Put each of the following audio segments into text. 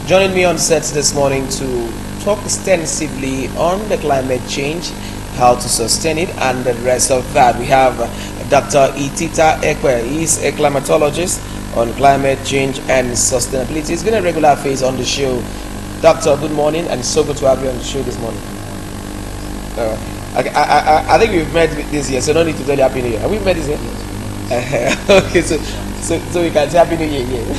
Joining me on set this morning to talk extensively on the climate change, how to sustain it, and the rest of that. We have Dr. Itita Ekpe. He's a climatologist on climate change and sustainability. He's been a regular face on the show. Doctor, good morning, and it's so good to have you on the show this morning. I think we've met this year, so no need to tell you Happy New Year. Have we met this year? Okay, so we can say Happy New Year. Yeah.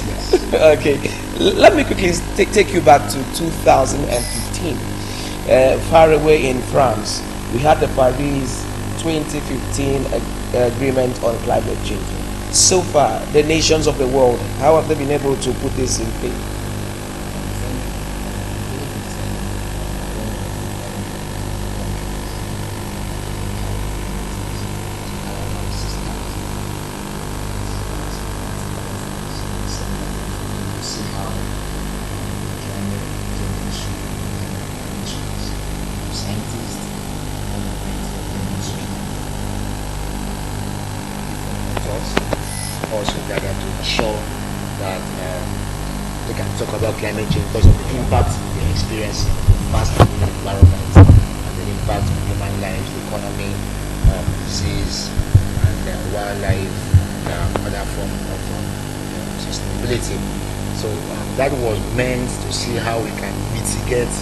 Okay, let me quickly take you back to 2015. Far away in France, we had the Paris 2015 agreement on climate change. So far, the nations of the world, how have they been able to put this in place? Also gather to ensure that they can talk about climate change because of the impact they experience in the fast moving environment and the impact on human lives, the economy, disease, and wildlife, and other form of sustainability. So that was meant to see how we can mitigate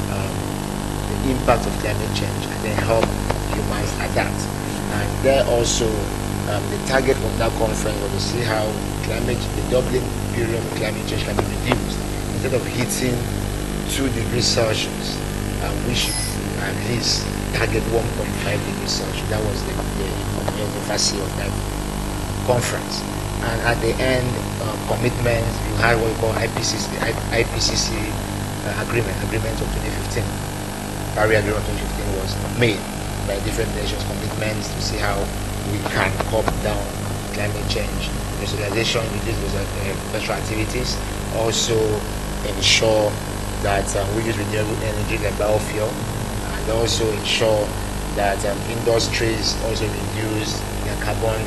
the impact of climate change and then help humans adapt. And there also the target of that conference was to see how the doubling period of climate change can be reduced. Instead of hitting 2 degrees Celsius, we should at least target 1.5 degrees Celsius. That was the emphasis of that conference. And at the end, commitments, you had what we call IPCC agreement of 2015. Paris Agreement of 2015 was made by different nations, commitments to see how we can curb down climate change, industrialization, reduce industrial activities, also ensure that we use renewable energy like biofuel, and also ensure that industries also reduce their carbon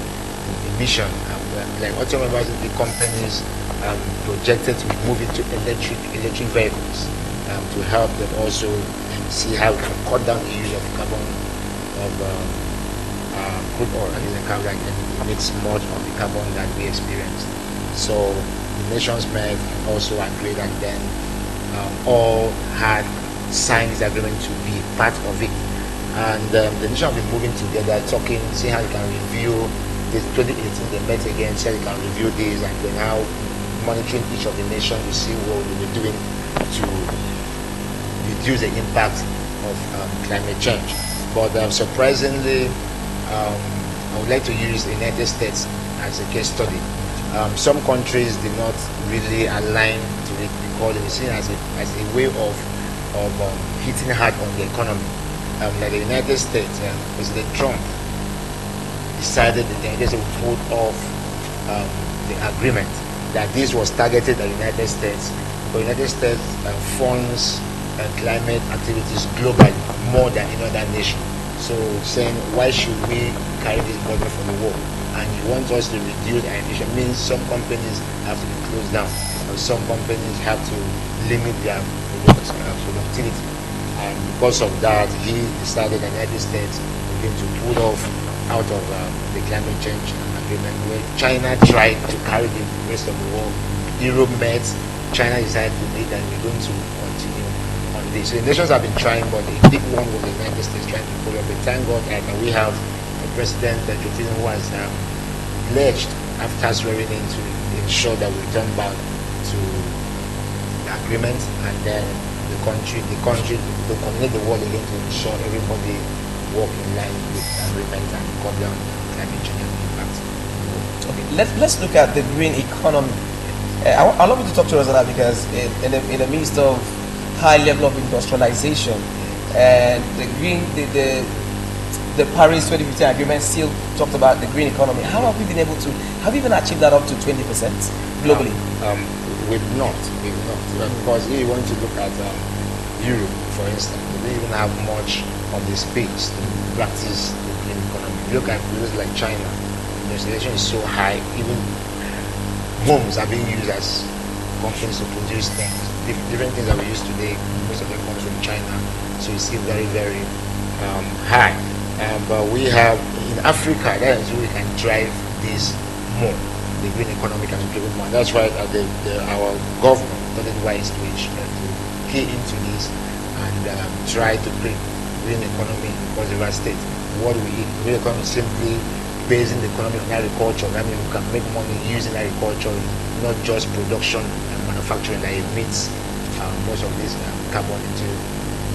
emission. Like automobiles, the companies projected to move into electric vehicles to help them also see how we can cut down the use of carbon of crude oil and the carbon that emits much of the carbon that we experience. So the nations met also agreed, and then all had signed this agreement to be part of it. And the nations have been moving together, talking, see how they can review this. 2018 they met again, so they can review this, and then how monitoring each of the nations to see what we were doing to reduce the impact of climate change. But surprisingly, I would like to use the United States as a case study. Some countries did not really align to it because they see it as a way of hitting hard on the economy. Like the United States, President Trump decided that the United States would put off the agreement, that this was targeted at the United States. But the United States funds climate activities globally more than any other nation. So saying, why should we carry this burden for the world? And you want us to reduce our emission, means some companies have to be closed down, or some companies have to limit their productivity. And because of that, he decided that the United States was going to pull off out of the climate change agreement, where China tried to carry the rest of the world. Europe met, China decided to meet, and we're going to continue on this. So the nations have been trying, but the big one was the United States trying to pull up. But thank God that we have a president, who has pledged after swearing in to ensure that we turn back to the agreement, and then the country to connect the world again to ensure everybody work in line with the agreement and curb down climate change impact. Okay, let's look at the green economy. I'd love you to talk to us about that, because in the midst of high level of industrialization, and the Paris 2015 agreement still talked about the green economy. How have we been able to, have we even achieved that up to 20% globally? We've not, because if you want to look at Europe, for instance, they don't even have much of the space to practice the green economy. Look at places like China, the installation is so high, even homes are being used as companies to produce things. different things that we use today, most of them comes from China. So you see very, very high. But we have in Africa, that is where we can drive this more. The green economy can be driven more. That's why our government thought it wise to key into this and try to create green economy in Cross River State. What we eat, green economy is simply basing the economy on agriculture. That means we can make money using agriculture, not just production and manufacturing that emits most of this carbon into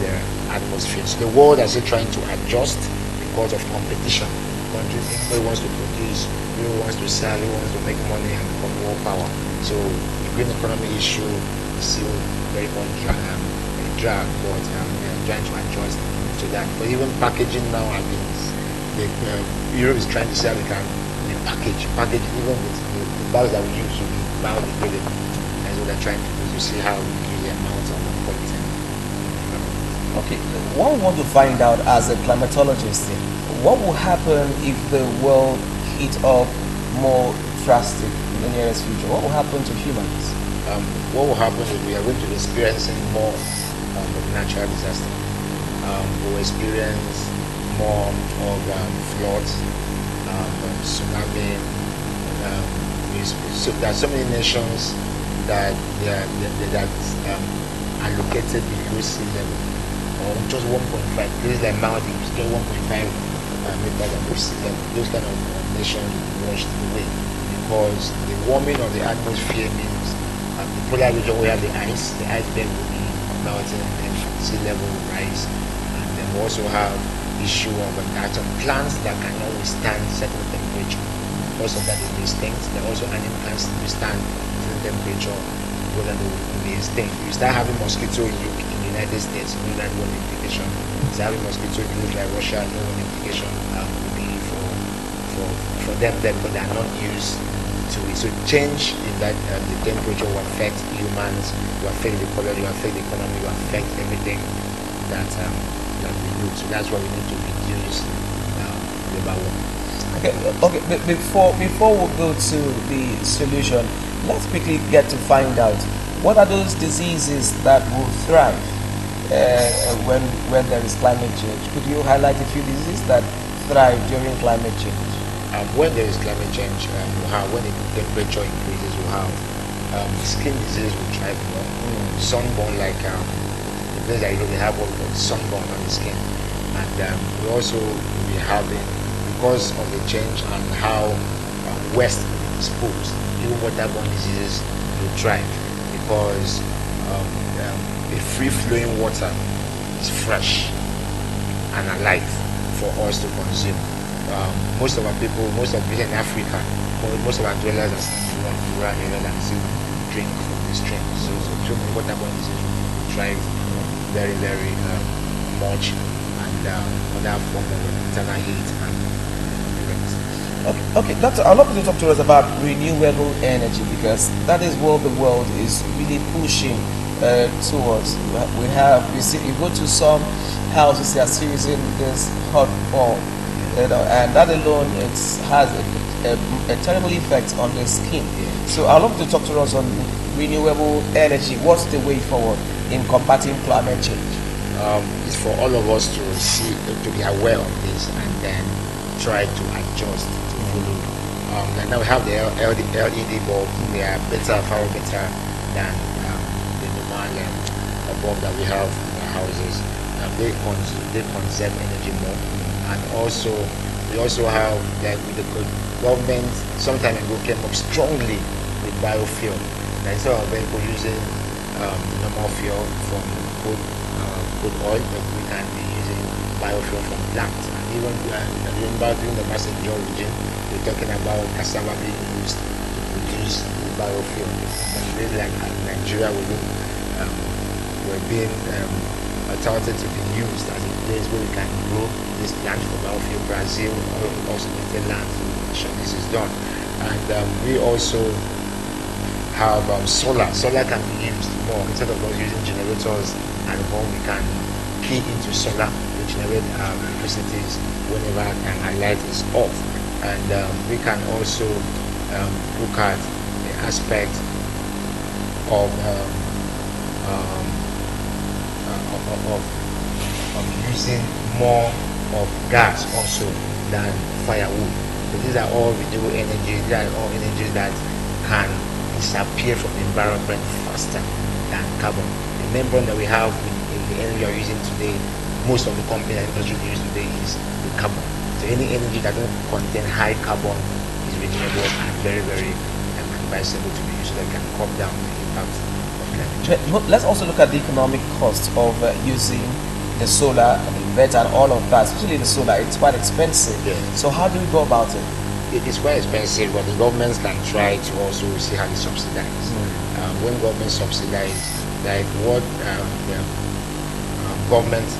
the atmosphere. So the world is still trying to adjust because of competition. Countries, everybody wants to produce, everyone wants to sell, everyone wants to make money and become more power. So the green economy issue is still very much a drag, but we are trying to adjust to that. But even packaging now, Europe is trying to say we can package even with the bags that we use to be biodegradable. That's what they're trying to do, to see how we use the amount of quality. Okay, what we want to find out as a climatologist, what will happen if the world heat up more drastic in the nearest future? What will happen to humans? What will happen is we are going to be experiencing more of natural disaster. We will experience more of floods, tsunami. So there are so many nations that are located below sea level, or just 1.5. Places like Maldives, just 1.5 meters above sea level. Those kind of nations will be washed away because the warming of the atmosphere means the polar region where the iceberg will be melting and sea level will rise. And then we also have issue of plants that cannot withstand certain temperature. Because of that, they may extinct. There are also animals can withstand certain temperature, whether they will be extinct. You start having mosquito in the United States, no that one implication. You start having mosquito in places like Russia, no one implication will be for them there, because they are not used to it. So change in that the temperature will affect humans, will affect the ecology, will affect the economy, will affect everything that we do. So that's why we need to reduce global warming. Okay. Before we go to the solution, let's quickly get to find out what are those diseases that will thrive when there is climate change. Could you highlight a few diseases that thrive during climate change? When there is climate change, when the temperature increases, we'll have skin disease will thrive more. Sunburn, like the place that they have what we call sunburn on the skin, and we also will be having, because of the change and how West is exposed, even waterborne diseases will thrive because a free-flowing water is fresh and alive for us to consume. Most of people in Africa, most of our dwellers are still in rural areas and still drink from this stream. So waterborne disease will thrive very, very much, and other form of internal heat and Okay, Doctor, I'd love you to talk to us about renewable energy, because that is what the world is really pushing towards. You go to some houses, they are still using this hot bulb, and that alone has a terrible effect on the skin. So I'd love you to talk to us on renewable energy. What's the way forward in combating climate change? It's for all of us to be aware of this and then try to adjust to follow. Like now we have the LED bulb. They are far better than the normal bulb that we have in our houses. They conserve energy more, and also we also have, like, with the government some time ago came up strongly with biofuel. That instead of people using normal fuel from crude oil, we can be using biofuel from plants. Even remember during the mcjoe region, we're talking about cassava being used to produce biofuel. And really, like Nigeria, we're being touted to be used as a place where we can grow this plant for biofuel. Brazil also needed land to sure this is done. And we also have solar. Solar can be used more. Instead of us using generators at home, we can key into solar to generate electricity whenever our light is off. And we can also look at the aspect of um, of using more of gas also than firewood. So these are all renewable energies. These are all energies that can disappear from the environment faster than carbon. The main problem that we have in the energy we are using today, most of the companies that industry use today is the carbon. So any energy that don't contain high carbon is renewable and very, very advisable to be used so that it can cut down the impact of climate change. Let's also look at the economic cost of using the solar and inverter and all of that, especially the solar. It's quite expensive. Yeah. So how do we go about it? It's quite expensive, but the governments can try to also see how they subsidize. When governments subsidize, like what the government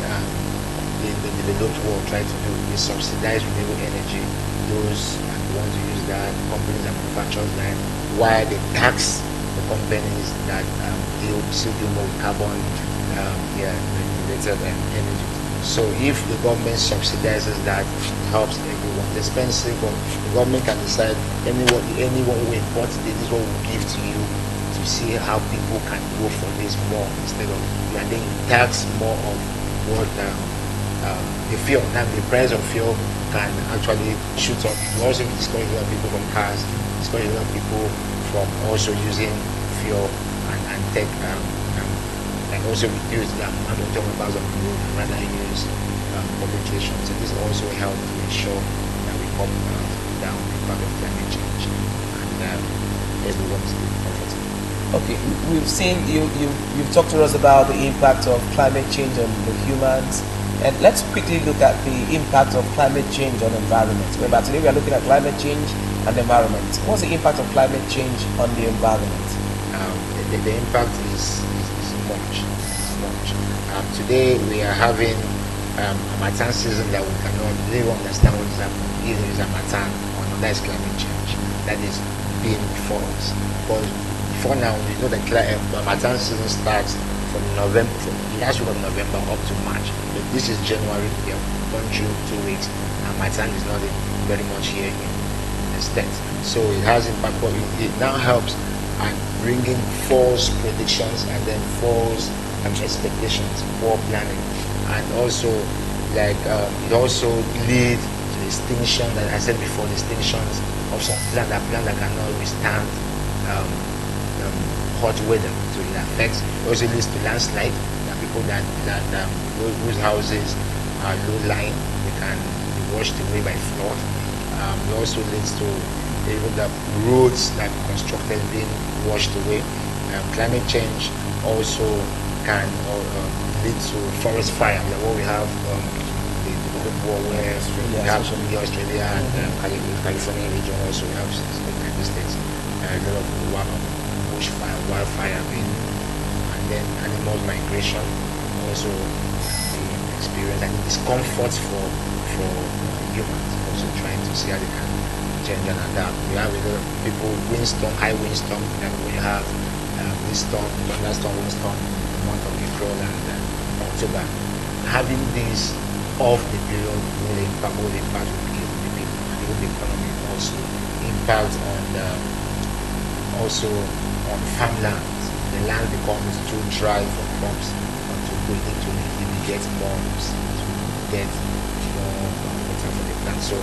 in the developed world try to do is subsidize renewable energy. Those want to use that, companies that manufacture that, while they tax the companies that they still do more carbon related energy. So if the government subsidizes that, it helps everyone. It's expensive, but the government can decide anyone who imports it, this is what we'll give to you to see how people can go for this more instead of, and then you tax more of what the fuel. Now the price of fuel can actually shoot up. You also discourage a lot of people from cars, discourage a lot of people from also using fuel and take and also reduce the amount of automobiles on the road and rather use public transport. So this also helps to ensure that we come down the impact of climate change and everyone is still comfortable. Okay, we've seen you've talked to us about the impact of climate change on the humans, and let's quickly look at the impact of climate change on the environment. Remember, today we are looking at climate change and the environment. What's the impact of climate change on the environment? The impact is much. Today we are having Harmattan season that we cannot really understand what is happening. Either is Harmattan or that is climate change that is being before us. But for now, we know that Harmattan season starts from November, from the last week of November up to March. But this is January. We have gone through 2 weeks. Harmattan is not very much here in the States, so it has impact. But it now helps and bringing false predictions and then false expectations, poor planning, and also like it also leads to the extinction that I said before, the extinctions of some plant that cannot withstand hot weather. So it affects. It also leads to landslide. That people that whose houses are low lying, they can be washed away by flood. It also leads to even the roads that are constructed being washed away. Climate change also can lead to forest fire. Like what we have the Cold War where we have Australia and California region also we have United States. A lot of bushfire, wildfire and then animal migration also being experienced and discomfort for humans also trying to see how they can change and adapt. We have people windstorm, high windstorm, like when you have windstorm, thunderstorm, windstorm in the month of April and October. Having this off the period will impact the people and even the economy also impact on farmland. The land becomes too dry for crops to go into get bombs to get more water for the plant. So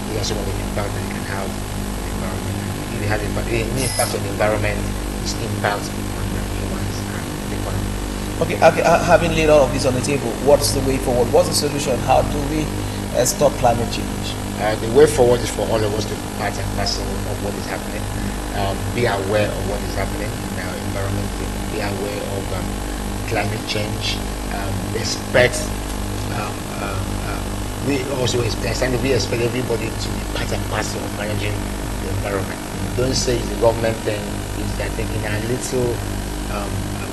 these are some of the impact that you can have on the environment. If you have any impact on the environment, it's impact on the humans and the economy. Okay, having laid all of this on the table, what's the way forward? What's the solution? How do we stop climate change? The way forward is for all of us to be part and parcel of what is happening. Be aware of what is happening in our environment. Be aware of climate change. Expect. We expect everybody to be part and parcel of managing the environment. Don't say it's the government thing. It's that in a little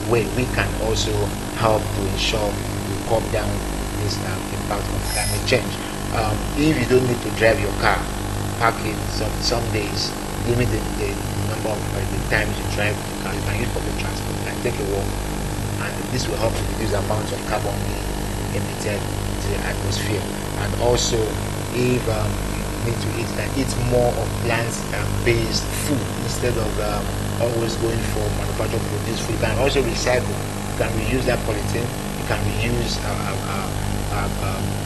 way we can also help to ensure we cut down this impact of climate change. If you don't need to drive your car, park it some days. Limit the number of the times you drive the car. You can use public transport and take a walk, and this will help to reduce the amount of carbon being emitted to the atmosphere. And also, if you need to eat more of plant-based food instead of always going for manufactured produced food. You can also recycle. You can reuse that polythene. You can reuse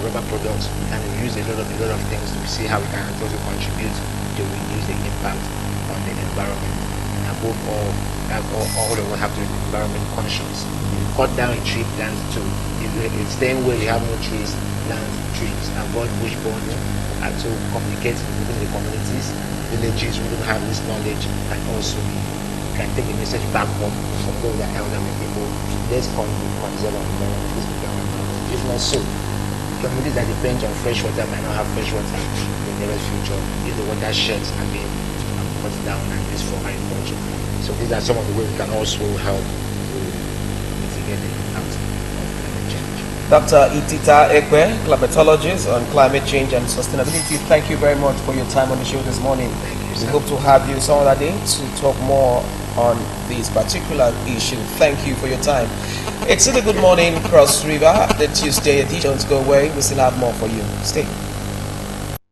rubber products. We can reuse a lot of things to see how we can also contribute to reduce the impact on the environment. And above all of us have to be environment conscious. You cut down a tree, plant two. If it's staying where you have no trees, plant trees. Avoid bush burning, and to communicate within the communities, villages who don't have this knowledge, and also you can take a message back home from those that are elderly people. Let's conserve our environment. Let's become environment. If not so, communities that depend on fresh water might not have fresh water in the near future if the watersheds are being cut down and used for agriculture. So these are some of the ways we can also help to mitigate the impact of climate change. Dr. Itita Ekpe, climatologist on climate change and sustainability. Thank you very much for your time on the show this morning. Thank you, We sir. hope to have you some other day to talk more on this particular issue. Thank you for your time. It's in the Good Morning Cross River, the Tuesday editions. Go away. We still have more for you. Stay.